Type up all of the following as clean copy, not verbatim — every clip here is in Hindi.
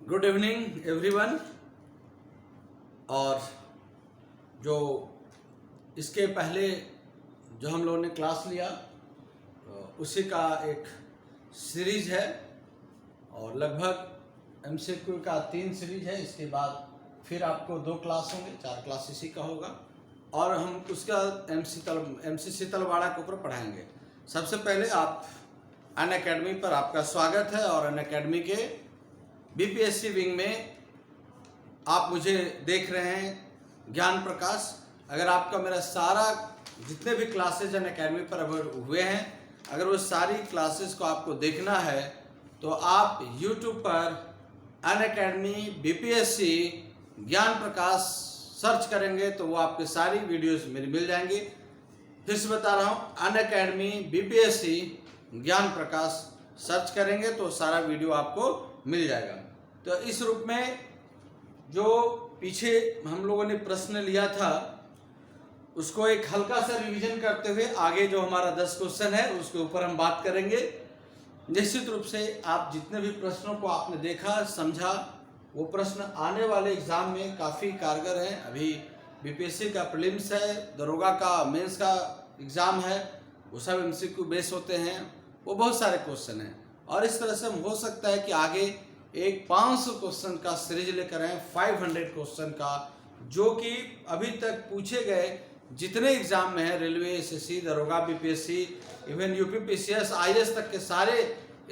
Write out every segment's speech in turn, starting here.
Good evening everyone. और जो इसके पहले जो हम लोगों ने क्लास लिया उसी का एक सीरीज है और लगभग एमसीक्यू का 3 सीरीज है। इसके बाद फिर आपको 2 क्लास होंगे, 4 क्लास इसी का होगा और हम उसका एमसी तलवाड़ा के ऊपर पढ़ाएंगे। सबसे पहले आप अनअकैडमी पर आपका स्वागत है और अनअकैडमी के बीपीएससी विंग में आप मुझे देख रहे हैं ज्ञान प्रकाश। अगर आपका मेरा सारा जितने भी क्लासेज अनअकैडमी पर अगर हुए हैं, अगर वो सारी क्लासेस को आपको देखना है तो आप YouTube पर अनअकैडमी बीपीएससी ज्ञान प्रकाश सर्च करेंगे तो वो आपके सारी वीडियोस मेरी मिल जाएंगी। फिर से बता रहा हूँ, अनअकैडमी बीपीएससी ज्ञान प्रकाश सर्च करेंगे तो सारा वीडियो आपको मिल जाएगा। तो इस रूप में जो पीछे हम लोगों ने प्रश्न लिया था उसको एक हल्का सा रिवीजन करते हुए आगे जो हमारा 10 क्वेश्चन है उसके ऊपर हम बात करेंगे। निश्चित रूप से आप जितने भी प्रश्नों को आपने देखा समझा, वो प्रश्न आने वाले एग्जाम में काफ़ी कारगर हैं। अभी बीपीएससी का प्रीलिम्स है, दरोगा का मेंस का एग्ज़ाम है, वो सब एमसीक्यू बेस होते हैं, वो बहुत सारे क्वेश्चन हैं और इस तरह से हो सकता है कि आगे एक 500 क्वेश्चन का सीरीज लेकर आए, 500 क्वेश्चन का, जो कि अभी तक पूछे गए जितने एग्जाम में है, रेलवे, एसएससी, दरोगा, बीपीएससी, इवन यूपीपीसीएस, आईएएस तक के सारे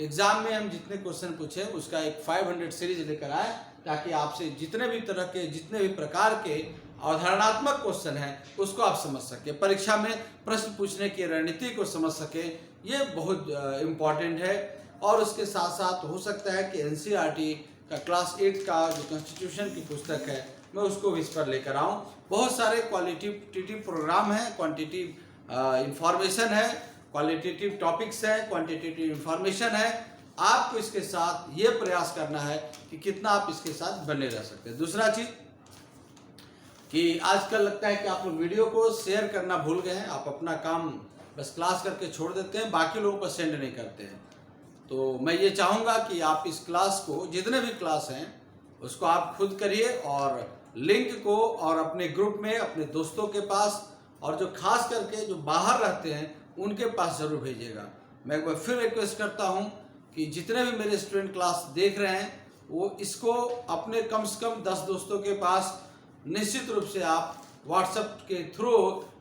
एग्जाम में हम जितने क्वेश्चन पूछे उसका एक 500 सीरीज लेकर आए ताकि आपसे जितने भी तरह के जितने भी प्रकार के अवधारणात्मक क्वेश्चन हैं उसको आप समझ सके, परीक्षा में प्रश्न पूछने की रणनीति को समझ सके। ये बहुत इम्पॉर्टेंट है। और उसके साथ साथ हो सकता है कि एनसीईआरटी का क्लास 8 का जो कॉन्स्टिट्यूशन की पुस्तक है मैं उसको भी इस पर लेकर आऊँ। बहुत सारे क्वालिटेटिव प्रोग्राम हैं, क्वांटिटेटिव इंफॉर्मेशन है, क्वालिटेटिव टॉपिक्स हैं, क्वांटिटेटिव इंफॉर्मेशन है। आपको इसके साथ ये प्रयास करना है कि कितना आप इसके साथ बने रह सकते हैं। दूसरा चीज़ कि आजकल लगता है कि आप लोग वीडियो को शेयर करना भूल गए हैं, आप अपना काम बस क्लास करके छोड़ देते हैं, बाकी लोगों को सेंड नहीं करते हैं। तो मैं ये चाहूँगा कि आप इस क्लास को, जितने भी क्लास हैं उसको आप खुद करिए और लिंक को और अपने ग्रुप में अपने दोस्तों के पास और जो खास करके जो बाहर रहते हैं उनके पास ज़रूर भेजिएगा। मैं एक बार फिर रिक्वेस्ट करता हूँ कि जितने भी मेरे स्टूडेंट क्लास देख रहे हैं वो इसको अपने कम से कम 10 दोस्तों के पास निश्चित रूप से आप व्हाट्सएप के थ्रू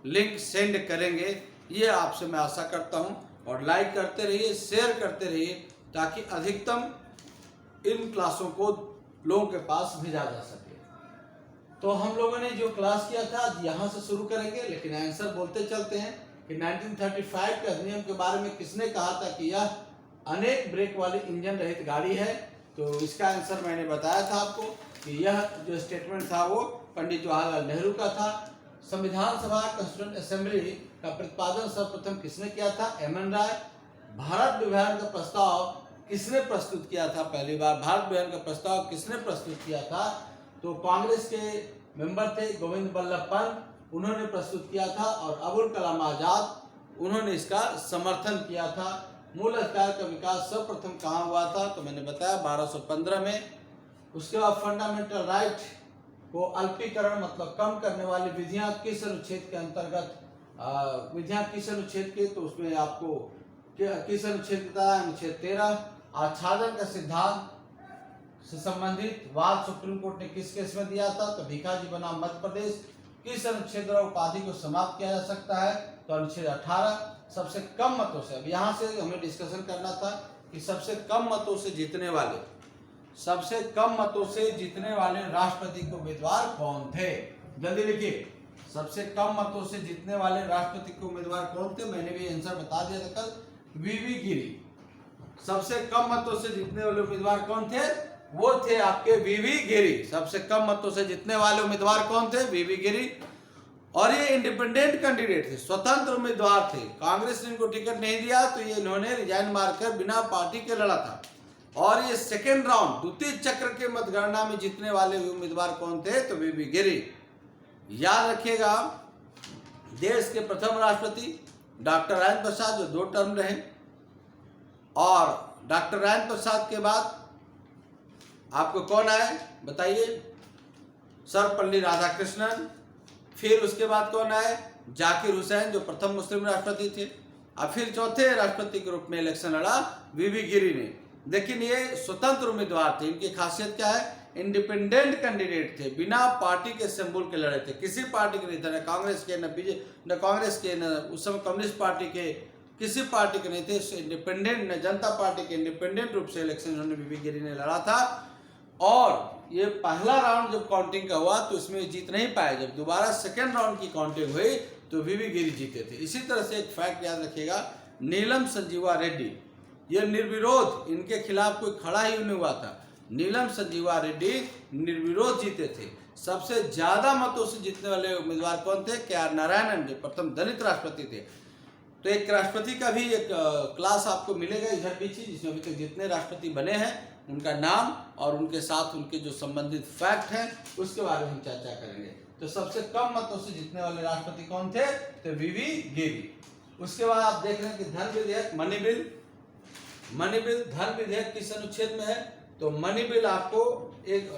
लिंक सेंड करेंगे, ये आपसे मैं आशा करता हूँ। और लाइक करते रहिए, शेयर करते रहिए ताकि अधिकतम इन क्लासों को लोगों के पास भेजा जा सके। तो हम लोगों ने जो क्लास किया था यहाँ से शुरू करेंगे, लेकिन आंसर बोलते चलते हैं कि 1935 के अधिनियम के बारे में किसने कहा था कि यह अनेक ब्रेक वाली इंजन रहित गाड़ी है। तो इसका आंसर मैंने बताया था आपको कि यह जो स्टेटमेंट था वो पंडित जवाहरलाल नेहरू का था। संविधान सभा कॉन्स्टिट्यूएंट असेंबली का प्रतिपादन सर्वप्रथम किसने किया था? एमएन राय। भारत विभाजन का प्रस्ताव किसने प्रस्तुत किया था? पहली बार भारत विभाजन का प्रस्ताव किसने प्रस्तुत किया था? तो कांग्रेस के मेंबर थे गोविंद बल्लभ पंत, उन्होंने प्रस्तुत किया था और अबुल कलाम आजाद उन्होंने इसका समर्थन किया था। मूल अधिकार का विकास सर्वप्रथम कहाँ हुआ था? तो मैंने बताया 1215 में। उसके बाद फंडामेंटल राइट को अल्पीकरण मतलब कम करने वाली विधियां किस अनुच्छेद के अंतर्गत, विधियां किस अनुच्छेद के, तो उसमें आपको किस अनुच्छेद का? अनुच्छेद 13। आच्छादन का सिद्धांत से संबंधित वाद सुप्रीम कोर्ट ने किस केस में दिया था? तो भिखाजी बनाम मध्य प्रदेश। किस अनुच्छेद द्वारा उपाधि को समाप्त किया जा सकता है? तो अनुच्छेद 18। सबसे कम मतों से, अब यहाँ से हमें डिस्कशन करना था कि सबसे कम मतों से जीतने वाले राष्ट्रपति के उम्मीदवार कौन थे? जल्दी लिखिए, सबसे कम मतों से जीतने वाले राष्ट्रपति के उम्मीदवार कौन थे? मैंने भी आंसर बता दिया था कल, वीवी गिरी। सबसे कम मतों से जीतने वाले उम्मीदवार कौन थे? वो थे आपके वीवी गिरी। सबसे कम मतों से जीतने वाले उम्मीदवार कौन थे? वीवी गिरी। और ये इंडिपेंडेंट कैंडिडेट थे, स्वतंत्र उम्मीदवार थे। कांग्रेस ने इनको टिकट नहीं दिया तो ये इन्होंने रिजाइन मारकर बिना पार्टी के लड़ा था। और ये सेकेंड राउंड, द्वितीय चक्र के मतगणना में जीतने वाले उम्मीदवार कौन थे? तो वीवी गिरी। याद रखिएगा, देश के प्रथम राष्ट्रपति डॉक्टर राजेंद्र प्रसाद जो 2 टर्म रहे, और डॉक्टर राजेंद्र प्रसाद के बाद आपको कौन आए बताइए? सर्वपल्ली राधाकृष्णन। फिर उसके बाद कौन आए? जाकिर हुसैन, जो प्रथम मुस्लिम राष्ट्रपति थे। और फिर चौथे राष्ट्रपति के रूप में इलेक्शन लड़ा वीवी गिरी ने। लेकिन ये स्वतंत्र उम्मीदवार थे। इनकी खासियत क्या है? इंडिपेंडेंट कैंडिडेट थे, बिना पार्टी के सिंबल के लड़े थे, किसी पार्टी के नहीं थे, न कांग्रेस के, न कांग्रेस के, न उस समय कम्युनिस्ट पार्टी के, किसी पार्टी के नहीं थे। इंडिपेंडेंट, न जनता पार्टी के, इंडिपेंडेंट रूप से इलेक्शन इन्होंने वीवी गिरी ने लड़ा था। और ये पहला राउंड जब काउंटिंग का हुआ तो इसमें जीत नहीं पाए। जब दोबारा सेकेंड राउंड की काउंटिंग हुई तो वीवी गिरी जीते थे। इसी तरह से एक फैक्ट याद रखिएगा, नीलम संजीवा रेड्डी, ये निर्विरोध, इनके खिलाफ कोई खड़ा ही नहीं हुआ था। नीलम संजीवा रेड्डी निर्विरोध जीते थे। सबसे ज्यादा मतों से जीतने वाले उम्मीदवार कौन थे? के आर नारायणन, जो प्रथम दलित राष्ट्रपति थे। तो एक राष्ट्रपति का भी एक क्लास आपको मिलेगा इधर पीछे, जिसमें अभी तक जितने राष्ट्रपति बने हैं उनका नाम और उनके साथ उनके जो संबंधित फैक्ट हैं उसके बारे में हम चर्चा करेंगे। तो सबसे कम मतों से जीतने वाले राष्ट्रपति कौन थे? तो वीवी गिरी। उसके बाद आप देख रहे हैं कि धन विधेयक, मनी बिल। मनी बिल धन विधेयक किस अनुच्छेद में है? तो मनी बिल आपको एक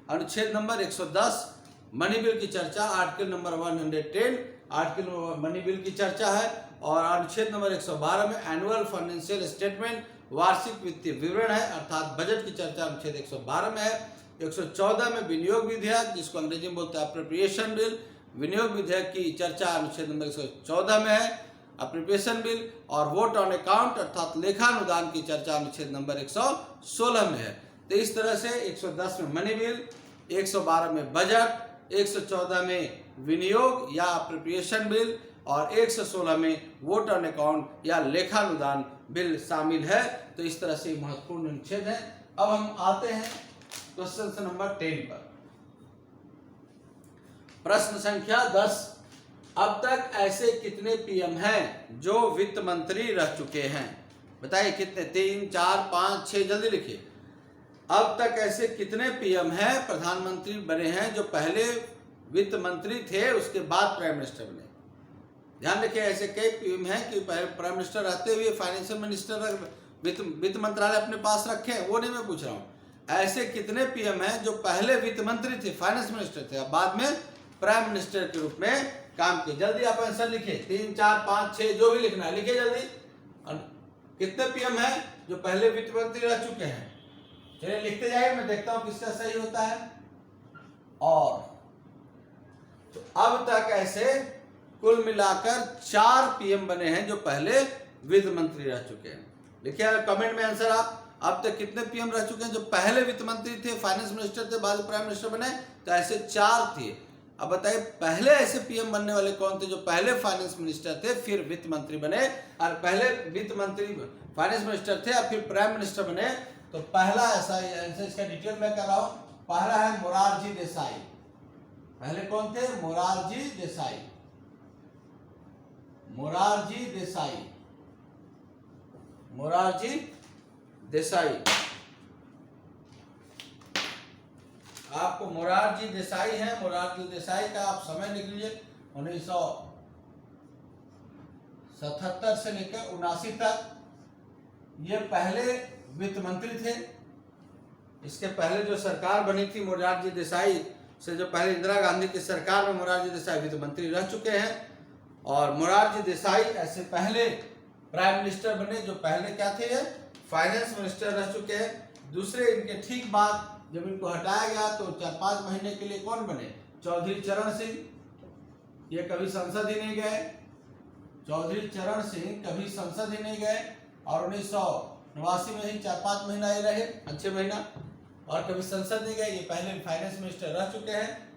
अनुच्छेद नंबर 110 मनी बिल की चर्चा, article number 110 article money bill की चर्चा है। और अनुच्छेद नंबर 112 में एनुअल फाइनेंशियल स्टेटमेंट, वार्षिक वित्तीय विवरण है, अर्थात बजट की चर्चा अनुच्छेद 112 में है। 114 में विनियोग विधेयक, जिसको अंग्रेजी में बोलते हैं अप्रोप्रिएशन बिल, विनियोग विधेयक की चर्चा अनुच्छेद नंबर 114 में है, अप्रोप्रिएशन बिल। और वोट ऑन अकाउंट अर्थात लेखानुदान की चर्चा अनुच्छेद नंबर 116 में है। तो इस तरह से 110 में मनी बिल, 112 में बजट, 114 में विनियोग या अप्रोप्रिएशन बिल और 116 में वोट ऑन अकाउंट या लेखानुदान बिल शामिल है। तो इस तरह से महत्वपूर्ण अनुच्छेद है। अब हम आते हैं क्वेश्चन नंबर 10 पर। प्रश्न संख्या 10, अब तक ऐसे कितने पीएम हैं जो वित्त मंत्री रह चुके हैं? बताइए कितने? 3, 4, 5, 6, जल्दी लिखिए। अब तक ऐसे कितने पीएम हैं, प्रधानमंत्री बने हैं, जो पहले वित्त मंत्री थे उसके बाद प्राइम मिनिस्टर बने? ध्यान रखिए, ऐसे कई पीएम हैं कि पहले प्राइम मिनिस्टर रहते हुए फाइनेंशियल मिनिस्टर, वित्त मंत्रालय अपने पास रखे, वो नहीं मैं पूछ रहा हूँ। ऐसे कितने पीएम हैं जो पहले वित्त मंत्री थे, फाइनेंस मिनिस्टर थे, अब बाद में प्राइम मिनिस्टर के रूप में काम किए? जल्दी आप आंसर लिखिए, 3, 4, 5, 6 जो भी लिखना है लिखिए जल्दी। कितने पीएम हैं जो पहले वित्त मंत्री रह चुके हैं? चलिए लिखते जाइए, मैं देखता हूं किसका सही होता है। और तो अब तक ऐसे कुल मिलाकर 4 पीएम बने हैं जो पहले वित्त मंत्री रह चुके हैं। लिखिए कमेंट में आंसर आप। अब तक कितने पीएम रह चुके हैं जो पहले वित्त मंत्री थे, फाइनेंस मिनिस्टर थे, बाद में प्राइम मिनिस्टर बने? तो ऐसे 4 थे। अब बताइए पहले ऐसे पीएम बनने वाले कौन थे जो पहले फाइनेंस मिनिस्टर थे फिर वित्त मंत्री बने, और पहले वित्त मंत्री फाइनेंस मिनिस्टर थे और फिर प्राइम मिनिस्टर बने? तो पहला ऐसा आंसर, इसका डिटेल मैं कर रहा हूं। पहला है मोरारजी देसाई। पहले कौन थे? मोरारजी देसाई। मोरारजी देसाई, मोरारजी देसाई। आपको मोरारजी देसाई है, मोरारजी देसाई का आप समय लिख लीजिए। 1977 से लेकर 79 तक ये पहले वित्त मंत्री थे। इसके पहले जो सरकार बनी थी मोरारजी देसाई से, जो पहले इंदिरा गांधी की सरकार में मोरारजी देसाई वित्त मंत्री रह चुके हैं। और मोरारजी देसाई ऐसे पहले प्राइम मिनिस्टर बने जो पहले क्या थे? फाइनेंस मिनिस्टर रह चुके हैं। दूसरे इनके ठीक बाद जब इनको हटाया गया तो 4-5 महीने के लिए कौन बने? चौधरी चरण सिंह। ये कभी संसद ही नहीं गए। चौधरी चरण सिंह कभी संसद ही नहीं गए और 1989 में ही 4-5 महीना ही रहे, 6 महीना, और कभी संसद नहीं गए। ये पहले फाइनेंस मिनिस्टर रह चुके हैं।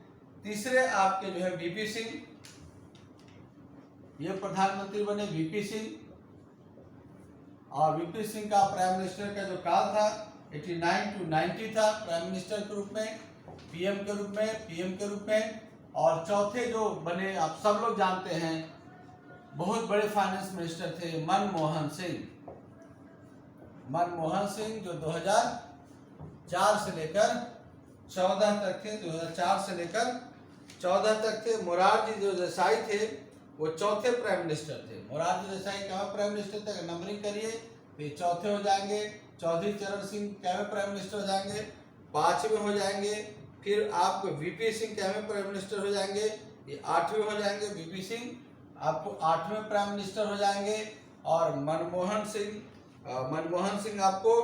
तीसरे आपके जो है वीपी सिंह, ये प्रधानमंत्री बने वीपी सिंह। और वीपी सिंह का प्राइम मिनिस्टर का जो काल था 89 to 90 था, प्राइम मिनिस्टर के रूप में, पीएम के रूप में। और चौथे जो बने आप सब लोग जानते हैं, बहुत बड़े फाइनेंस मिनिस्टर थे, मनमोहन सिंह। मनमोहन सिंह जो 2004 से लेकर 14 तक थे, 2004 से लेकर 14 तक थे। मोरारजी जो देसाई थे वो चौथे प्राइम मिनिस्टर थे। मोरारजी देसाई क्या प्राइम मिनिस्टर थे? नंबरिंग करिए तो चौथे हो जाएंगे। चौधरी चरण सिंह क्या प्राइम मिनिस्टर हो जाएंगे? 5वें हो जाएंगे। फिर आपको VP Singh cabinet prime minister हो जाएंगे, ये 8वें हो जाएंगे। वीपी सिंह आपको 8वें प्राइम मिनिस्टर हो जाएंगे। और मनमोहन सिंह आपको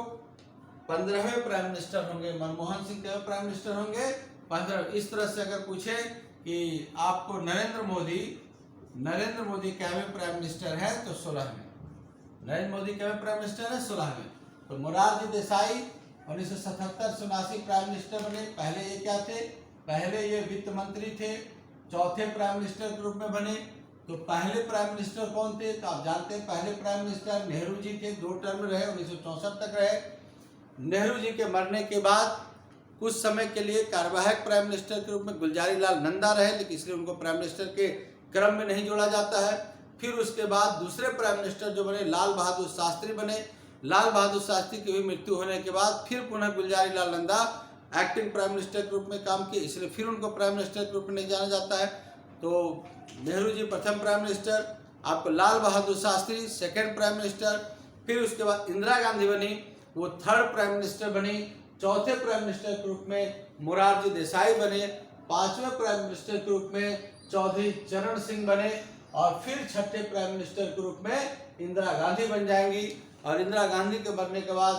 15वें प्राइम मिनिस्टर होंगे। मनमोहन सिंह के प्राइम मिनिस्टर होंगे 15। इस तरह से अगर पूछे कि आपको Narendra Modi cabinet prime minister है तो 16वें। Narendra Modi cabinet prime minister है 16वें। तो मोरारजी देसाई 1977-79 प्राइम मिनिस्टर बने। पहले ये क्या थे? पहले ये वित्त मंत्री थे, चौथे प्राइम मिनिस्टर के रूप में बने। तो पहले प्राइम मिनिस्टर कौन थे? तो आप जानते हैं पहले प्राइम मिनिस्टर नेहरू जी थे, 2 टर्म रहे, 1964 तक रहे। नेहरू जी के मरने के बाद कुछ समय के लिए कार्यवाहक प्राइम मिनिस्टर के रूप में गुलजारी लाल नंदा रहे, लेकिन इसलिए उनको प्राइम मिनिस्टर के क्रम में नहीं जोड़ा जाता है। फिर उसके बाद दूसरे प्राइम मिनिस्टर जो बने लाल बहादुर शास्त्री बने। लाल बहादुर शास्त्री की भी मृत्यु होने के बाद फिर पुनः Gulzari Lal Nanda acting prime minister के रूप में काम किए, इसलिए फिर उनको प्राइम मिनिस्टर के रूप में नहीं जाना जाता है। तो नेहरू जी प्रथम प्राइम मिनिस्टर, आपको Lal Bahadur Shastri second prime minister. फिर उसके बाद इंदिरा गांधी बनी, वो थर्ड प्राइम मिनिस्टर बनी। चौथे प्राइम मिनिस्टर के रूप में मोरारजी देसाई बने। 5वें प्राइम मिनिस्टर के रूप में चौधरी चरण सिंह बने। और फिर छठे प्राइम मिनिस्टर के रूप में इंदिरा गांधी बन जाएंगी। और इंदिरा गांधी के बनने के बाद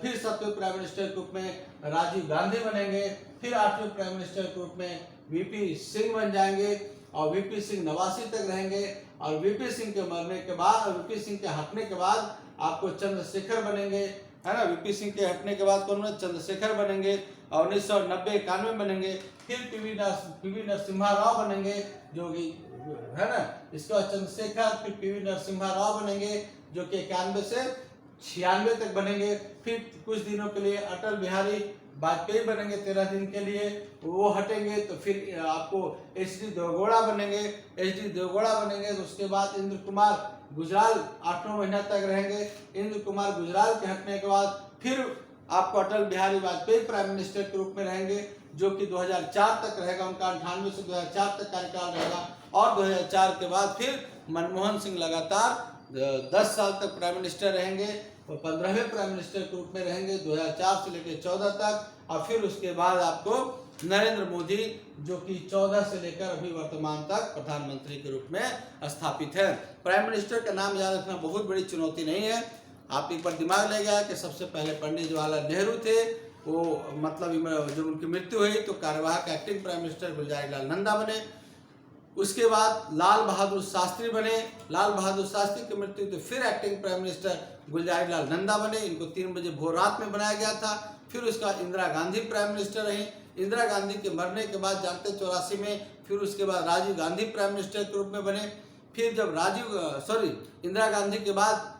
फिर 7वें प्राइम मिनिस्टर के रूप में राजीव गांधी बनेंगे। फिर 8वें प्राइम मिनिस्टर के रूप में वीपी सिंह बन जाएंगे। और वीपी सिंह 89 तक रहेंगे। और वीपी सिंह के मरने के बाद और वीपी सिंह के हटने के बाद आपको चंद्रशेखर बनेंगे, है ना। वीपी सिंह के हटने के बाद कौन बने? चंद्रशेखर बनेंगे। और 1990-91 बनेंगे। फिर पीवी नरसिम्हा राव बनेंगे, जो कि है ना। इसके बाद चंद्रशेखर, फिर पीवी नरसिम्हा राव बनेंगे, जो कि 91 से 96 तक बनेंगे। फिर कुछ दिनों के लिए अटल बिहारी वाजपेयी बनेंगे, 13 दिन के लिए, वो हटेंगे। तो फिर आपको HD देवगौड़ा बनेंगे। तो उसके बाद इंद्र कुमार गुजराल 8 महीना तक रहेंगे। इंद्र कुमार गुजराल के हटने के बाद फिर आपको अटल बिहारी वाजपेयी प्राइम मिनिस्टर के रूप में रहेंगे, जो कि 2004 तक रहेगा। उनका 98 से 2004 तक कार्यकाल रहेगा। और 2004 के बाद फिर मनमोहन सिंह लगातार 10 साल तक प्राइम मिनिस्टर रहेंगे। वो 15वें प्राइम मिनिस्टर के रूप में रहेंगे 2004 से लेकर 14 तक। और फिर उसके बाद आपको नरेंद्र मोदी, जो कि 14 से लेकर अभी वर्तमान तक प्रधानमंत्री के रूप में स्थापित है। प्राइम मिनिस्टर का नाम याद रखना बहुत बड़ी चुनौती नहीं है। आप एक बार दिमाग ले गया कि सबसे पहले पंडित जवाहरलाल नेहरू थे, वो मतलब जब उनकी मृत्यु हुई तो कार्यवाहक acting prime minister Gulzari Lal Nanda बने। उसके बाद लाल बहादुर शास्त्री बने। लाल बहादुर शास्त्री की मृत्यु तो फिर acting prime minister Gulzari Lal Nanda बने। इनको 3 बजे भोर रात में बनाया गया था। फिर उसका इंदिरा गांधी प्राइम मिनिस्टर रही। इंदिरा गांधी के मरने के बाद जानते 84 में फिर उसके बाद राजीव गांधी प्राइम मिनिस्टर के रूप में बने। फिर जब इंदिरा गांधी के बाद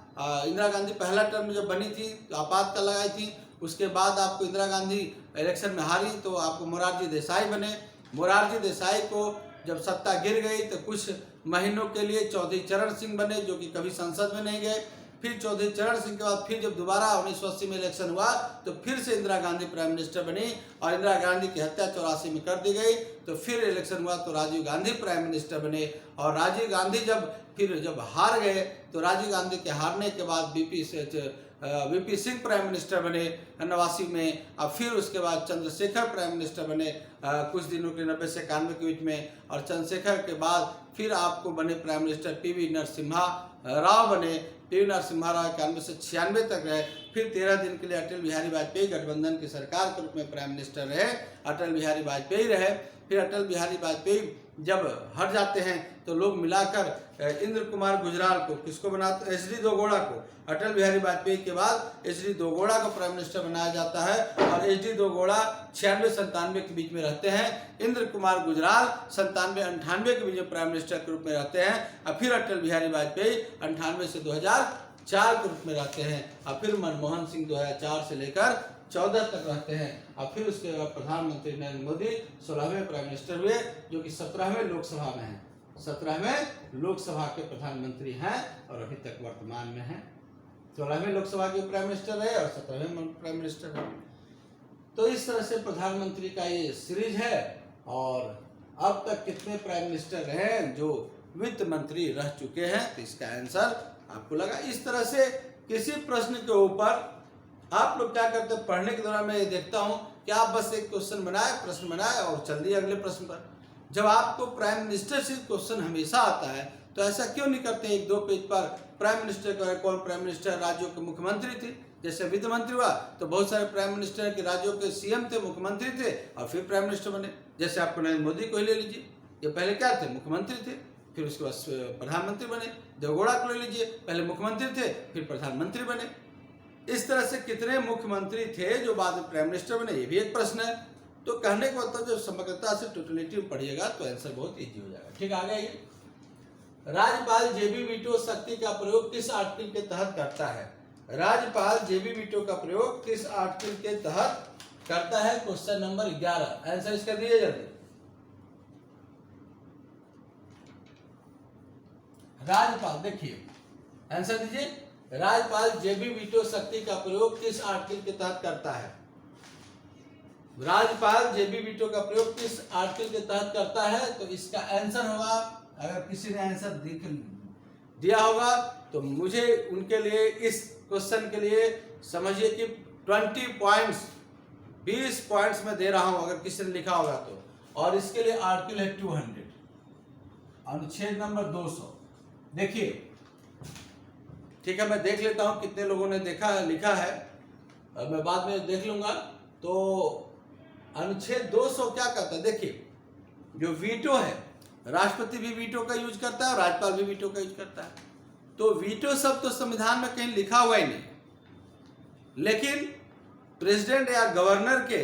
इंदिरा गांधी पहला टर्म जब बनी थी तो आपातकाल लगाई थी। उसके बाद आपको इंदिरा गांधी इलेक्शन में हारी तो आपको मोरारजी देसाई बने। मोरारजी देसाई को जब सत्ता गिर गई तो कुछ महीनों के लिए चौधरी चरण सिंह बने, जो कि कभी संसद में नहीं गए। फिर चौधरी चरण सिंह के बाद फिर जब दोबारा 1980 में इलेक्शन हुआ तो फिर से इंदिरा गांधी प्राइम मिनिस्टर बनी। और इंदिरा गांधी की हत्या 84 में कर दी गई। तो फिर इलेक्शन हुआ तो राजीव गांधी प्राइम मिनिस्टर बने। और राजीव गांधी जब हार गए तो राजीव गांधी के हारने के बाद वीपी सिंह प्राइम मिनिस्टर बने 89 में। अब फिर उसके बाद चंद्रशेखर प्राइम मिनिस्टर बने कुछ दिनों के 90 से 91 के बीच में। और चंद्रशेखर के बाद फिर आपको बने prime minister PV Narasimha Rao बने। पीवी नरसिम्हा राव 91 से 96 तक रहे। फिर 13 दिन के लिए अटल बिहारी वाजपेयी गठबंधन की सरकार के रूप में प्राइम मिनिस्टर रहे। अटल बिहारी वाजपेयी रहे। फिर अटल बिहारी वाजपेयी जब हट जाते हैं तो लोग मिलाकर इंद्र कुमार गुजराल को किसको बनाते, HD देवगौड़ा को। अटल बिहारी वाजपेयी के बाद HD देवगौड़ा को प्राइम मिनिस्टर बनाया जाता है। और HD देवगौड़ा 96-97 के बीच में रहते हैं। इंद्र कुमार गुजराल 97-98 के बीच में प्राइम मिनिस्टर के रूप में रहते हैं। और फिर अटल बिहारी वाजपेयी 98 से 2004 के रूप में रहते हैं। और फिर मनमोहन सिंह 2004 से लेकर 14 तक रहते हैं। और फिर उसके बाद प्रधानमंत्री नरेंद्र मोदी 16वें प्राइम मिनिस्टर हुए, जो कि 17वें लोकसभा में हैं। 17वें लोकसभा के प्रधानमंत्री हैं और अभी तक वर्तमान में हैं। 16वें लोकसभा के प्राइम मिनिस्टर रहे और 17वें प्राइम मिनिस्टर रहे। तो इस तरह से प्रधानमंत्री का ये सीरीज है। और अब तक कितने प्राइम मिनिस्टर रहे हैं जो वित्त मंत्री रह चुके हैं, तो इसका आंसर आपको लगा। इस तरह से किसी प्रश्न के ऊपर आप लोग क्या करते हैं, पढ़ने के दौरान मैं ये देखता हूँ कि आप बस एक क्वेश्चन बनाए, प्रश्न बनाए और चल दिए अगले प्रश्न पर। जब आपको प्राइम मिनिस्टर से क्वेश्चन हमेशा आता है तो ऐसा क्यों नहीं करते हैं 1-2 पेज पर प्राइम मिनिस्टर का कौन प्राइम मिनिस्टर राज्यों के मुख्यमंत्री थे। जैसे वित्त मंत्री हुआ तो बहुत सारे प्राइम मिनिस्टर के राज्यों के सीएम थे, मुख्यमंत्री थे और फिर प्राइम मिनिस्टर बने। जैसे आपको नरेंद्र मोदी को ही ले लीजिए, ये पहले क्या थे, मुख्यमंत्री थे, फिर उसके बाद प्रधानमंत्री बने। देवगौड़ा को ले लीजिए, पहले मुख्यमंत्री थे फिर प्रधानमंत्री बने। इस तरह से कितने मुख्यमंत्री थे जो बाद में प्राइम मिनिस्टर बने, ये भी एक प्रश्न है। तो कहने का मतलब जो समग्रता से टोटलिटी में पढ़िएगा तो आंसर बहुत इजी हो जाएगा। ठीक, आगे आइए। राज्यपाल जेबी वीटो शक्ति का प्रयोग किस आर्टिकल के तहत करता है। राज्यपाल जेबी वीटो का प्रयोग किस आर्टिकल के तहत करता है, क्वेश्चन नंबर 11। आंसर इसका दीजिए जल्दी। राज्यपाल, देखिए आंसर दीजिए। राज्यपाल जेबी वीटो शक्ति का प्रयोग किस आर्टिकल के तहत करता है। राज्यपाल जेबी वीटो का प्रयोग किस आर्टिकल के तहत करता है, तो इसका आंसर होगा, अगर किसी ने आंसर दिया होगा तो मुझे उनके लिए इस क्वेश्चन के लिए समझिए कि 20 पॉइंट्स 20 पॉइंट्स में दे रहा हूं अगर किसी ने लिखा होगा तो। और इसके लिए आर्टिकल है 200, अनुच्छेद नंबर 200। देखिए, ठीक है, मैं देख लेता हूं कितने लोगों ने देखा है, लिखा है, और मैं बाद में देख लूंगा। तो अनुच्छेद 200 क्या कहता है, देखिए जो वीटो है, राष्ट्रपति भी वीटो का यूज करता है और राज्यपाल भी वीटो का यूज करता है। तो वीटो शब्द तो संविधान में कहीं लिखा हुआ ही नहीं, लेकिन प्रेसिडेंट या गवर्नर के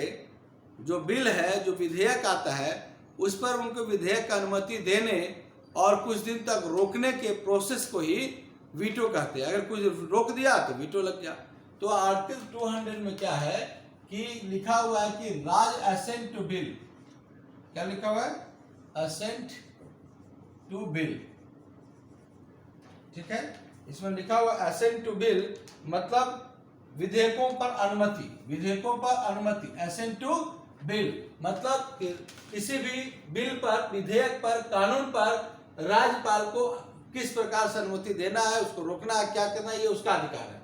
जो बिल है, जो विधेयक आता है, उस पर उनको विधेयक का अनुमति देने और कुछ दिन तक रोकने के प्रोसेस को ही वीटो कहते हैं। अगर कुछ रोक दिया तो वीटो लग गया। तो आर्टिकल 200 में क्या है कि लिखा हुआ है कि राज असेंट टू बिल, क्या लिखा हुआ है, असेंट टू बिल। ठीक है, इसमें लिखा हुआ असेंट टू बिल मतलब विधेयकों पर अनुमति, विधेयकों पर अनुमति, असेंट टू बिल मतलब किसी भी बिल पर, विधेयक पर, कानून पर राज्यपाल को किस प्रकार से अनुमति देना है, उसको रोकना है, क्या करना है, ये उसका अधिकार है।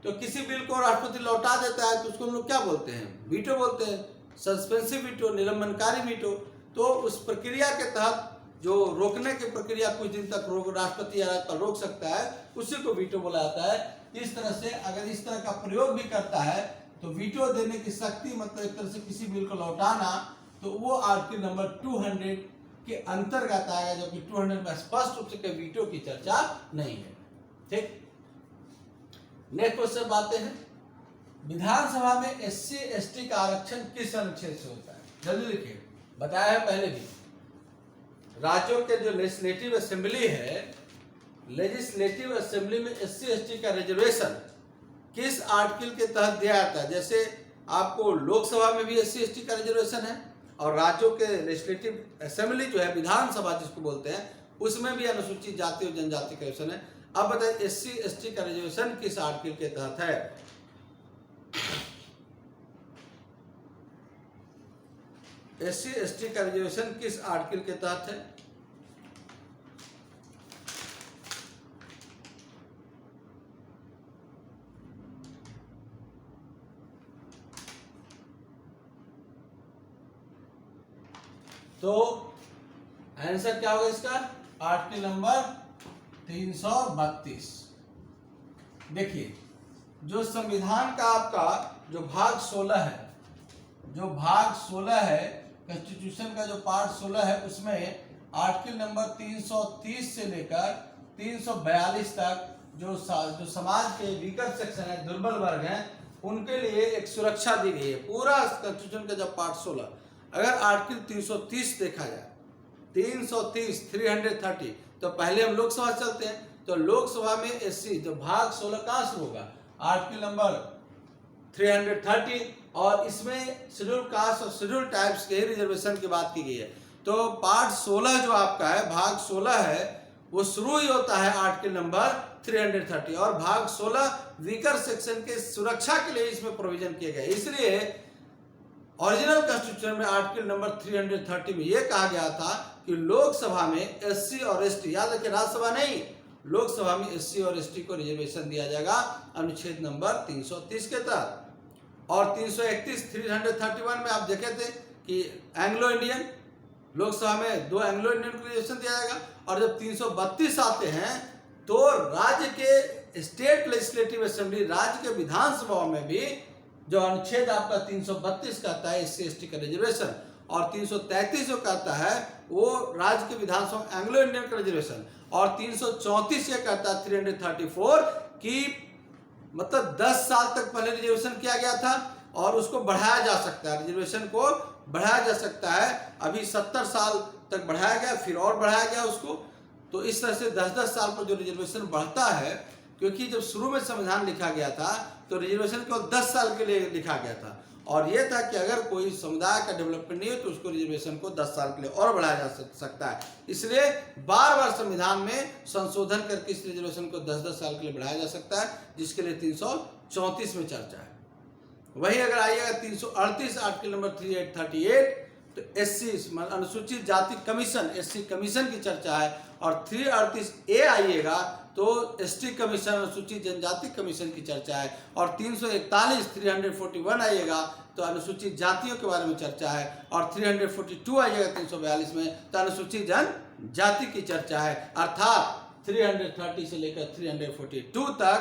तो किसी बिल को राष्ट्रपति लौटा देता है तो उसको हम लोग क्या बोलते हैं, वीटो बोलते हैं, सस्पेंसिव वीटो, निलंबनकारी वीटो। तो उस प्रक्रिया के तहत जो रोकने की प्रक्रिया कुछ दिन तक राष्ट्रपति या राज्यपाल रोक सकता है, उसी को वीटो बोला जाता है। इस तरह से अगर इस तरह का प्रयोग भी करता है तो वीटो देने की शक्ति मतलब एक तरह से किसी बिल को लौटाना, तो वो आर्टिकल नंबर 200 के अंतर्गत आएगा, जबकि 200 में स्पष्ट रूप से वीटो की चर्चा नहीं है। ठीक, नेक्स्ट क्वेश्चन बातें हैं। विधानसभा में SC ST का आरक्षण किस अनुच्छेद से होता है, जल्दी लिखिए, बताया है पहले भी। राज्यों के जो लेजिस्लेटिव असेंबली है, लेजिस्लेटिव असेंबली में SC ST का रिजर्वेशन किस आर्टिकल के तहत दिया जाता है। जैसे आपको लोकसभा में भी SC ST का रिजर्वेशन है और राज्यों के लेजिस्लेटिव असेंबली जो है, विधानसभा जिसको बोलते हैं, उसमें भी अनुसूचित जाति और जनजाति का रिजर्वेशन है। अब बताइए SC ST का रिजर्वेशन किस आर्टिकल के तहत है। SC ST का रिजर्वेशन किस आर्टिकल के तहत है। तो आंसर क्या होगा इसका, आर्टिकल नंबर 332। देखिए, जो संविधान का आपका जो भाग 16 है, जो भाग 16 है कॉन्स्टिट्यूशन का जो पार्ट 16 है, उसमें आर्टिकल नंबर 330 से लेकर 342 तक जो समाज के वीकर सेक्शन है, दुर्बल वर्ग हैं, उनके लिए एक सुरक्षा दी गई है। पूरा कॉन्स्टिट्यूशन का जब पार्ट 16, अगर आर्टिकल 330 देखा जाए, 330 तो पहले हम लोकसभा चलते हैं, तो लोकसभा में SC जो भाग 16 कहां से होगा, आर्टिकल नंबर 330, और इसमें शेड्यूल कास्ट और शेड्यूल टाइप्स के रिजर्वेशन की बात की गई है। तो पार्ट 16 जो आपका है, भाग 16 है, वो शुरू ही होता है आर्टिकल नंबर 330, और भाग 16 वीकर सेक्शन के सुरक्षा के लिए इसमें प्रोविजन किए गए। इसलिए ओरिजिनल कॉन्स्टिट्यूशन में आर्टिकल नंबर 330 में यह कहा गया था कि लोकसभा में SC और ST, याद रखिए राज्यसभा नहीं, लोकसभा में SC और ST को रिजर्वेशन दिया जाएगा अनुच्छेद नंबर 330 के तहत। और 331 में आप देखे थे कि एंग्लो इंडियन लोकसभा में 2 एंग्लो इंडियन को रिजर्वेशन दिया जाएगा। और जब 332 आते हैं तो राज्य के स्टेट लेजिस्लेटिव असेंबली, राज्य के विधानसभा में भी जो अनुच्छेद आपका 332 कहता है SC ST का रिजर्वेशन, और 333 जो कहता है वो राज्य के विधानसभा एंग्लो इंडियन का रिजर्वेशन, और 334 ये कहता है 334 कि मतलब 10 साल तक पहले रिजर्वेशन किया गया था और उसको बढ़ाया जा सकता है, रिजर्वेशन को बढ़ाया जा सकता है। अभी 70 साल तक बढ़ाया गया, फिर और बढ़ाया गया उसको। तो इस तरह से 10-10 साल पर जो रिजर्वेशन बढ़ता है, क्योंकि जब शुरू में संविधान लिखा गया था तो रिजर्वेशन केवल 10 साल के लिए लिखा गया था, और यह था कि अगर कोई समुदाय का डेवलपमेंट नहीं हो तो उसको रिजर्वेशन को 10 साल के लिए और बढ़ाया जा सकता है। इसलिए बार बार संविधान में संशोधन करके इस रिजर्वेशन को 10-10 साल के लिए बढ़ाया जा सकता है, जिसके लिए 334 में चर्चा है। वही अगर आइएगा 338 आर्टिकल नंबर 338 तो SC अनुसूचित जाति कमीशन, SC कमीशन की चर्चा है, और 338A आइएगा तो ST कमीशन, अनुसूचित जनजाति कमीशन की चर्चा है, और 341 आइएगा तो अनुसूचित जातियों के बारे में चर्चा है, और 342 आइएगा 342 में तो अनुसूचित जनजाति की चर्चा है। अर्थात 330 से लेकर 342 तक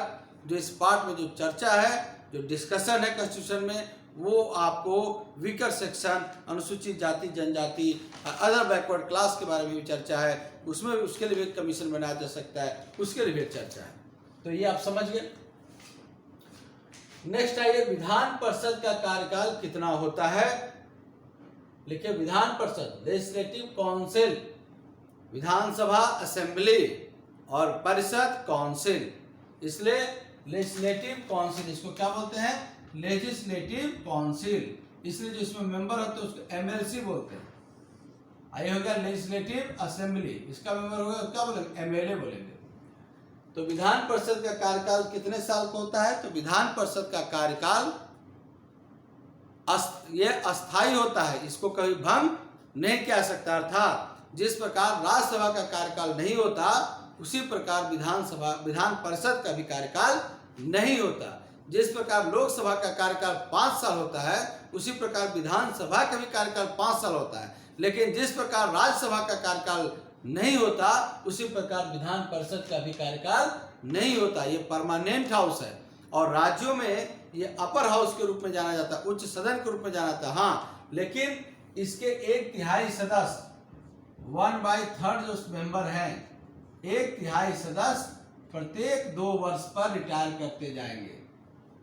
जो इस पार्ट में जो चर्चा है, जो डिस्कशन है कॉन्स्टिट्यूशन में, वो आपको वीकर सेक्शन, अनुसूचित जाति जनजाति, अदर बैकवर्ड क्लास के बारे में भी चर्चा है, उसमें उसके लिए भी कमीशन बनाया जा सकता है, उसके लिए भी चर्चा है। तो ये आप समझ गए। नेक्स्ट आइए, विधान परिषद का कार्यकाल कितना होता है। लिखिए, विधान परिषद लेजिस्लेटिव काउंसिल, विधानसभा असेंबली और परिषद काउंसिल, इसलिए लेजिस्लेटिव काउंसिल इसको क्या बोलते हैं, लेजिस्लेटिव काउंसिल। इसलिए जो इसमें मेंबर होते हैं उसको MLC बोलते हैं। आइए हो गया लेजिस्लेटिव असेंबली, इसका मेंबर होगा क्या बोलेंगे, MLA बोलेंगे। तो विधान परिषद का कार्यकाल कितने साल का होता है, तो विधान परिषद का कार्यकाल ये अस्थायी होता है, इसको कभी भंग नहीं किया सकता। अर्थात जिस प्रकार राज्यसभा का कार्यकाल नहीं होता, उसी प्रकार विधान परिषद का भी कार्यकाल नहीं होता। जिस प्रकार लोकसभा का कार्यकाल 5 साल होता है, उसी प्रकार विधानसभा का भी कार्यकाल 5 साल होता है। लेकिन जिस प्रकार राज्यसभा का कार्यकाल नहीं होता, उसी प्रकार विधान परिषद का भी कार्यकाल नहीं होता। ये परमानेंट हाउस है, और राज्यों में ये अपर हाउस के रूप में जाना जाता है, उच्च सदन के रूप में जाना जाता है। हाँ, लेकिन इसके 1/3 सदस्य 1/3 जो मेंबर हैं, 1/3 सदस्य प्रत्येक 2 वर्ष पर रिटायर करते जाएंगे।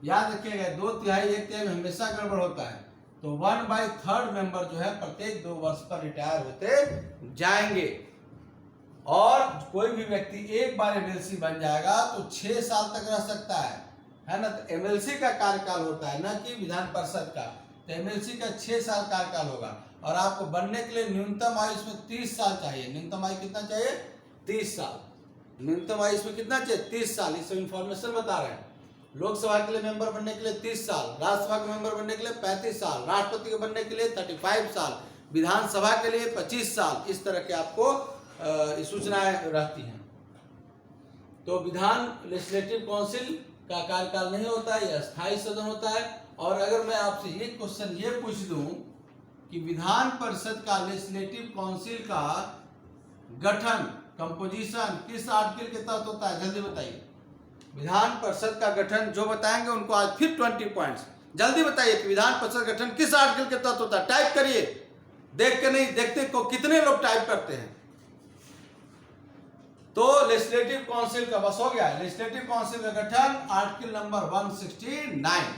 याद रखिएगा, 2/3 1/3 में हमेशा गड़बड़ होता है। तो 1/3 मेंबर जो है प्रत्येक 2 वर्ष पर रिटायर होते जाएंगे। और कोई भी व्यक्ति एक बार MLC बन जाएगा तो 6 साल तक रह सकता है ना। तो MLC का कार्यकाल होता है, ना कि विधान परिषद का। तो MLC का 6 साल कार्यकाल होगा, और आपको बनने के लिए न्यूनतम आयु इसमें 30 साल चाहिए। न्यूनतम आयु कितना चाहिए, 30 साल। न्यूनतम आयु इसमें कितना चाहिए, 30 साल। इस इंफॉर्मेशन बता रहे हैं। लोकसभा के लिए मेंबर बनने के लिए 30 साल, राज्यसभा के मेंबर बनने के लिए 35 साल, राष्ट्रपति के बनने के लिए 35 साल, विधानसभा के लिए 25 साल। इस तरह के आपको सूचनाएं रहती हैं। तो विधान लेजिस्लेटिव काउंसिल का कार्यकाल नहीं होता है, यह अस्थायी सदन होता है। और अगर मैं आपसे ये क्वेश्चन ये पूछ दूं कि विधान परिषद का लेजिस्लेटिव काउंसिल का गठन, कंपोजिशन किस आर्टिकल के तहत होता है, जल्दी बताइए। विधान परिषद का गठन जो बताएंगे उनको आज फिर 20 पॉइंट्स, जल्दी बताइए कि विधान परिषद गठन किस आर्टिकल के तहत होता है। टाइप करिए, देख के नहीं, देखते को कितने लोग टाइप करते हैं। तो लेजिस्लेटिव काउंसिल का बस हो गया। लेजिस्लेटिव काउंसिल का गठन आर्टिकल नंबर 169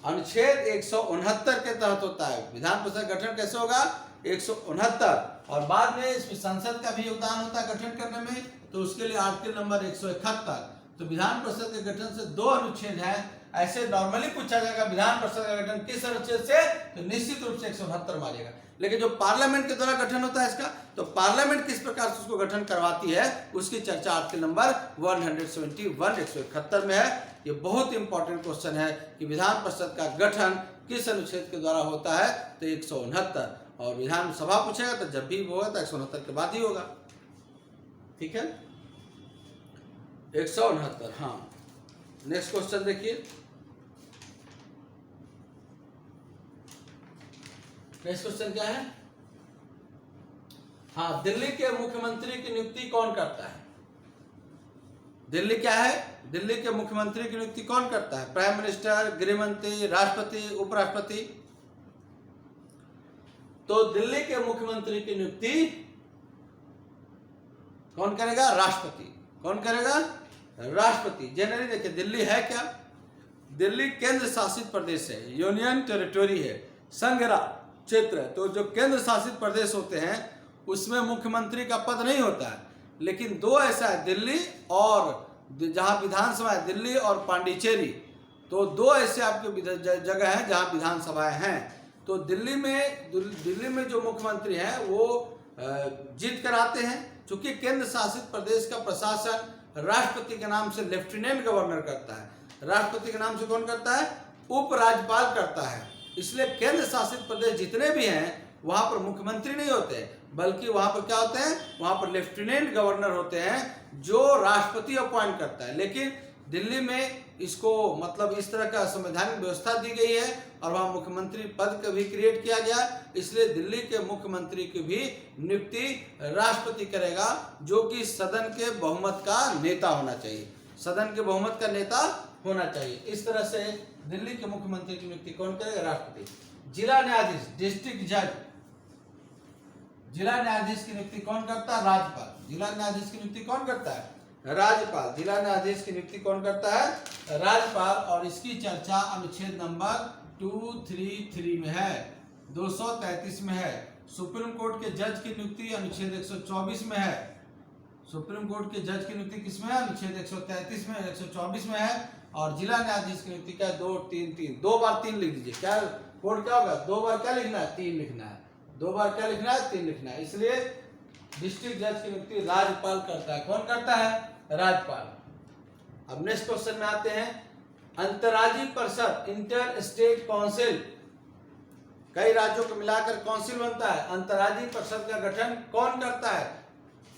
अनुच्छेद 169 के तहत होता है। विधान परिषद गठन कैसे होगा, 169। और बाद में इसमें संसद का भी योगदान होता है गठन करने में, तो उसके लिए आर्टिकल नंबर 171। तो विधान परिषद के गठन से 2 अनुच्छेद हैं। ऐसे नॉर्मली पूछा जाएगा विधान परिषद का गठन किस अनुच्छेद से, तो निश्चित रूप से 169 मारिएगा। लेकिन जो पार्लियामेंट के द्वारा गठन होता है इसका, तो पार्लियामेंट किस प्रकार से उसको गठन करवाती है, उसकी चर्चा आर्टिकल नंबर 171 171 में है। ये बहुत इंपॉर्टेंट क्वेश्चन है कि विधान परिषद का गठन किस अनुच्छेद के द्वारा होता है, तो 169। और विधानसभा पूछेगा तो जब भी होगा तो 169 के बाद ही होगा। ठीक है, 169। हाँ, नेक्स्ट क्वेश्चन देखिए। नेक्स्ट क्वेश्चन क्या है? हाँ, दिल्ली के मुख्यमंत्री की नियुक्ति कौन करता है? दिल्ली क्या है? दिल्ली के मुख्यमंत्री की नियुक्ति कौन करता है? प्राइम मिनिस्टर, गृह मंत्री, राष्ट्रपति, उपराष्ट्रपति? तो दिल्ली के मुख्यमंत्री की नियुक्ति कौन करेगा? राष्ट्रपति। कौन करेगा? राष्ट्रपति। जनरली देखिए, दिल्ली है क्या? दिल्ली केंद्र शासित प्रदेश है, यूनियन टेरिटरी है, संघ क्षेत्र है। तो जो केंद्र शासित प्रदेश होते हैं उसमें मुख्यमंत्री का पद नहीं होता है, लेकिन दो ऐसा है, दिल्ली और जहाँ विधानसभा है, दिल्ली और पांडिचेरी, तो दो ऐसे आपके जगह हैं जहाँ विधानसभाएं हैं। तो दिल्ली में जो मुख्यमंत्री हैं वो जीत कर आते हैं। चूंकि केंद्र शासित प्रदेश का प्रशासन राष्ट्रपति के नाम से लेफ्टिनेंट गवर्नर करता है, राष्ट्रपति के नाम से कौन करता है? उपराज्यपाल करता है। इसलिए केंद्र शासित प्रदेश जितने भी हैं वहां पर मुख्यमंत्री नहीं होते, बल्कि वहां पर क्या होते हैं? वहां पर लेफ्टिनेंट गवर्नर होते हैं जो राष्ट्रपति अपॉइंट करता है। लेकिन दिल्ली में इसको मतलब इस तरह का संवैधानिक व्यवस्था दी गई है और वहां मुख्यमंत्री पद का भी क्रिएट किया गया, इसलिए दिल्ली के मुख्यमंत्री की भी नियुक्ति राष्ट्रपति करेगा, जो कि सदन के बहुमत का नेता होना चाहिए। सदन के बहुमत का नेता होना चाहिए। इस तरह से दिल्ली के मुख्यमंत्री की नियुक्ति कौन करेगा? राष्ट्रपति। जिला न्यायाधीश, डिस्ट्रिक्ट जज, जिला न्यायाधीश की नियुक्ति कौन करता है? राज्यपाल। जिला न्यायाधीश की नियुक्ति कौन करता है? राज्यपाल। जिला न्यायाधीश की नियुक्ति कौन करता है? राज्यपाल। और इसकी चर्चा अनुच्छेद नंबर 233 में है, 233 में है। सुप्रीम कोर्ट के जज की नियुक्ति अनुच्छेद 124 में है। सुप्रीम कोर्ट के जज की नियुक्ति किसमें है? अनुच्छेद 133 में, 124 में है। और जिला न्यायाधीश की नियुक्ति क्या है? 2, 3, 3, 2 बार 3 लिख दीजिए। क्या कोड क्या होगा? 2 बार क्या लिखना है? 3 लिखना है। 2 बार क्या लिखना है? 3 लिखना है। इसलिए डिस्ट्रिक्ट जज की नियुक्ति राज्यपाल करता है। कौन करता है? राज्यपाल। अब नेक्स्ट क्वेश्चन में आते हैं। अंतर्राज्यीय परिषद, इंटर स्टेट काउंसिल, कई राज्यों को मिलाकर काउंसिल बनता है। अंतर्राज्यीय परिषद का गठन कौन करता है?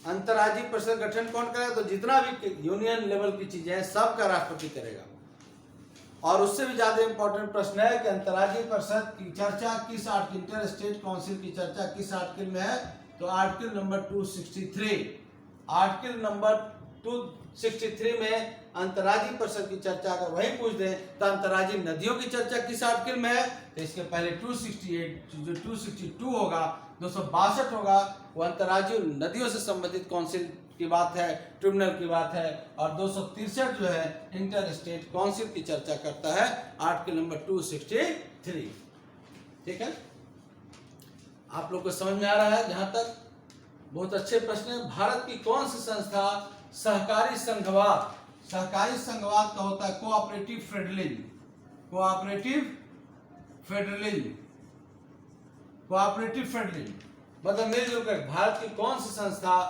अंतर्राज्यीय परिषद गठन कौन करेगा? तो जितना भी यूनियन लेवल की चीजें हैं सबका राष्ट्रपति करेगा। और उससे भी ज्यादा इंपॉर्टेंट प्रश्न है कि अंतर्राज्यीय परिषद की चर्चा किस आर्टिकल, इंटर स्टेट काउंसिल की चर्चा किस आर्टिकल में है? तो आर्टिकल नंबर 263। आर्टिकल नंबर 263 में अंतर्राज्यीय परिषद की चर्चा अगर वही पूछ दें तो अंतर्राज्यीय नदियों की चर्चा किस आर्टिकल में है? तो इसके पहले 268, जो 262 होगा, 262 होगा, वो अंतर्राज्यीय नदियों से संबंधित काउंसिल की बात है, ट्रिब्यूनल की बात है। और 263 जो है इंटर स्टेट काउंसिल की चर्चा करता है, आर्टिकल नंबर 263। ठीक है, आप लोग को समझ में आ रहा है? जहां तक बहुत अच्छे प्रश्न है। भारत की कौन सी संस्था सहकारी संघवाद, सहकारी संघवाद का होता है cooperative federalism, cooperative federalism, cooperative federalism मतलब मिलजुल कर। भारत की कौन सी संस्था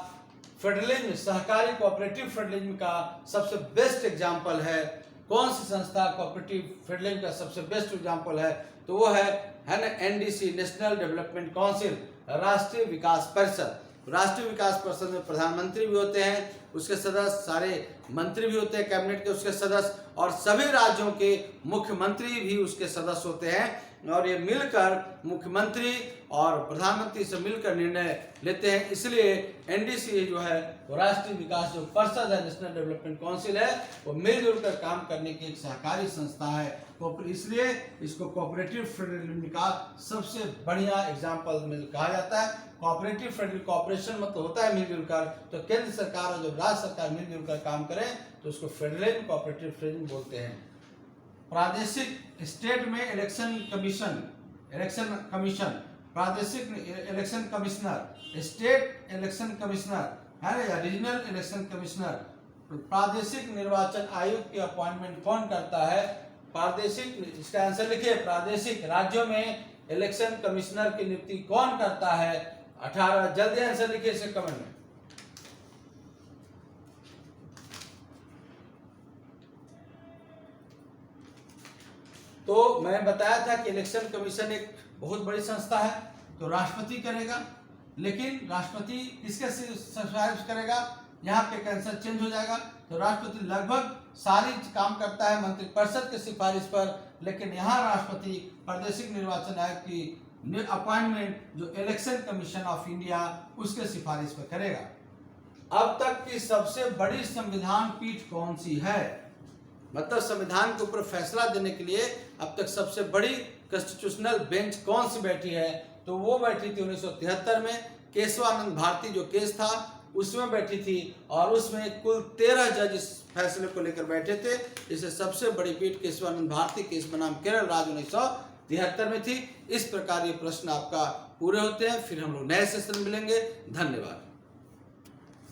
फेडरलिज्म, सहकारी कोऑपरेटिव फेडरलिज्म का सबसे बेस्ट एग्जांपल है? कौन सी संस्था कोऑपरेटिव फेडरलिज्म का सबसे बेस्ट एग्जांपल है? तो वो है ना एनडीसी, नेशनल डेवलपमेंट काउंसिल, राष्ट्रीय विकास परिषद। राष्ट्रीय विकास परिषद में प्रधानमंत्री भी होते हैं, उसके सदस्य, सारे मंत्री भी होते हैं कैबिनेट के उसके सदस्य, और सभी राज्यों के मुख्यमंत्री भी उसके सदस्य होते हैं। और ये मिलकर मुख्यमंत्री और प्रधानमंत्री से मिलकर निर्णय लेते हैं। इसलिए एनडीसी जो है वो राष्ट्रीय विकास जो परिषद है, नेशनल डेवलपमेंट काउंसिल है, वो मिलजुल कर काम करने की एक सहकारी संस्था है। इसलिए इसको कोऑपरेटिव फेडरलिज्म का सबसे बढ़िया एग्जाम्पल कहा जाता है। कोऑपरेटिव फेडरलिज्म, कोऑपरेशन मतलब होता है मिलजुल कर, तो केंद्र सरकार और जब राज्य सरकार मिलजुल कर काम करें तो उसको फेडरलिज्म, कोऑपरेटिव फेडरलिज्म बोलते हैं। प्रादेशिक, स्टेट में इलेक्शन कमीशन, इलेक्शन कमीशन, प्रादेशिक election commissioner, state election commissioner है या रीजनल इलेक्शन कमिश्नर। प्रादेशिक निर्वाचन आयोग की अपॉइंटमेंट कौन करता है? प्रादेशिक, इसका आंसर लिखिए, प्रादेशिक राज्यों में इलेक्शन कमिश्नर की नियुक्ति कौन करता है? 18। जल्दी आंसर लिखिए इसे कमेंट में। तो मैं बताया था कि इलेक्शन कमीशन एक बहुत बड़ी संस्था है, तो राष्ट्रपति करेगा। लेकिन राष्ट्रपति किसके सिफारिश करेगा? यहाँ पे आंसर चेंज हो जाएगा। तो राष्ट्रपति लगभग सारी काम करता है मंत्रिपरिषद की सिफारिश पर, लेकिन यहाँ राष्ट्रपति प्रादेशिक निर्वाचन आयोग की अपॉइंटमेंट जो इलेक्शन कमीशन ऑफ इंडिया उसके सिफारिश पर करेगा। अब तक की सबसे बड़ी संविधान पीठ कौन सी है? मतलब संविधान के ऊपर फैसला देने के लिए अब तक सबसे बड़ी कॉन्स्टिट्यूशनल बेंच कौन सी बैठी है? तो वो बैठी थी 1973 में, केशवानंद भारती जो केस था उसमें बैठी थी, और उसमें कुल 13 जज इस फैसले को लेकर बैठे थे। इसे सबसे बड़ी पीठ केशवानंद भारती केस बनाम केरल राज्य 1973 में थी। इस प्रकार ये प्रश्न आपका पूरे होते हैं। फिर हम लोग नए सेशन में मिलेंगे। धन्यवाद।